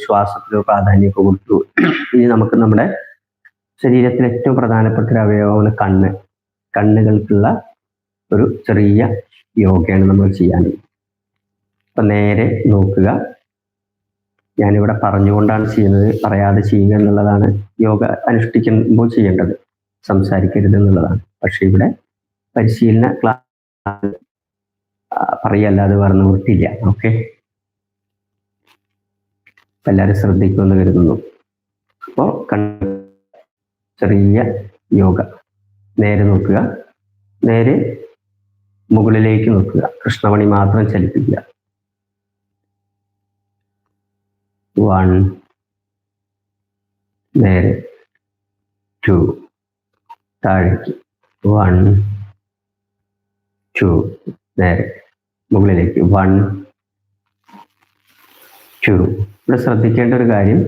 ശ്വാസത്തിലോ പ്രാധാന്യമൊക്കെ കൊടുത്തു. ഇനി നമുക്ക് നമ്മുടെ ശരീരത്തിലെ ഏറ്റവും പ്രധാനപ്പെട്ട ഒരു അവയവമാണ് കണ്ണ്. കണ്ണുകൾക്കുള്ള ഒരു ചെറിയ യോഗയാണ് നമ്മൾ ചെയ്യാൻ. അപ്പൊ നേരെ നോക്കുക. ഞാനിവിടെ പറഞ്ഞുകൊണ്ടാണ് ചെയ്യുന്നത്, പറയാതെ ചെയ്യുക എന്നുള്ളതാണ് യോഗ അനുഷ്ഠിക്കുമ്പോൾ ചെയ്യേണ്ടത്, സംസാരിക്കരുത് എന്നുള്ളതാണ്. പക്ഷെ ഇവിടെ പരിശീലന ക്ലാസ് പറയല്ലാതെ പറഞ്ഞു നിർത്തില്ല. ഓക്കെ, എല്ലാവരും ശ്രദ്ധിക്കുമെന്ന് കരുതുന്നു. അപ്പോൾ ചെറിയ യോഗ. നേരെ നോക്കുക, നേരെ മുകളിലേക്ക് നോക്കുക, കൃഷ്ണമണി മാത്രം ചലിപ്പിക്കുക. 1 നേരെ, 2 താഴേക്ക്, 1 2 നേരെ മുകളിലേക്ക്, 1 2. ഇവിടെ ശ്രദ്ധിക്കേണ്ട ഒരു കാര്യം,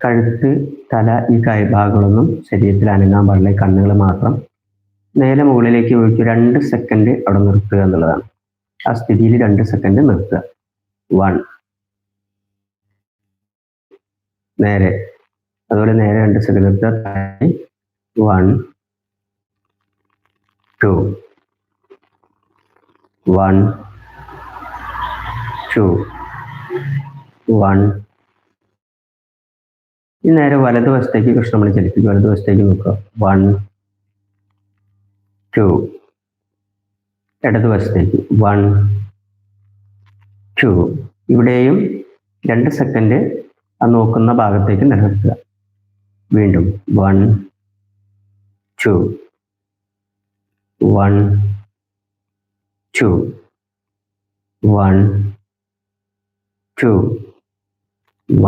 കഴുത്ത്, തല, ഈ കൈഭാഗങ്ങളൊന്നും ശരീരത്തിൽ അനങ്ങാൻ പാടില്ല. കണ്ണുകൾ മാത്രം നേരെ മുകളിലേക്ക് ഒഴിച്ച് 2 സെക്കൻഡ് അവിടെ നിർത്തുക എന്നുള്ളതാണ്. ആ സ്ഥിതിയിൽ 2 സെക്കൻഡ് നിർത്തുക. 1 നേരെ, അതുപോലെ നേരെ 2 സെക്കൻഡ് നിർത്തുക. 1 2 1 2 1. ഈ നേരെ വലതുവശത്തേക്ക് കൃഷ്ണമണി ചലിപ്പിക്കുക. വലതുവശത്തേക്ക് നോക്കുക. 1 2. ഇടതുവശത്തേക്ക് 1 2. ഇവിടെയും 2 സെക്കൻഡ് ആ നോക്കുന്ന ഭാഗത്തേക്ക് നിലനിർത്തുക. വീണ്ടും 1 2 1 2 1 2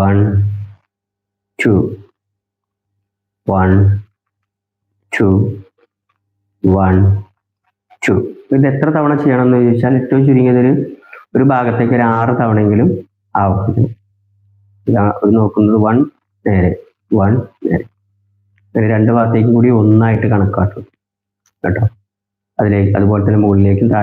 1 2 1 2 1 2. ഇത് എത്ര തവണ ചെയ്യണമെന്ന് ചോദിച്ചാൽ ഏറ്റവും ചുരുങ്ങിയത് ഒരു ഭാഗത്തേക്ക് ഒരു 6 തവണയെങ്കിലും ആവർത്തിക്കണം. ഇത് നോക്കുന്നത് 1 നേരെ, 1 നേരെ, അങ്ങനെ 2 ഭാഗത്തേക്കും കൂടി ഒന്നായിട്ട് കണക്കാക്കും കേട്ടോ. അതിലേക്ക് അതുപോലെ തന്നെ മുകളിലേക്കും താഴെ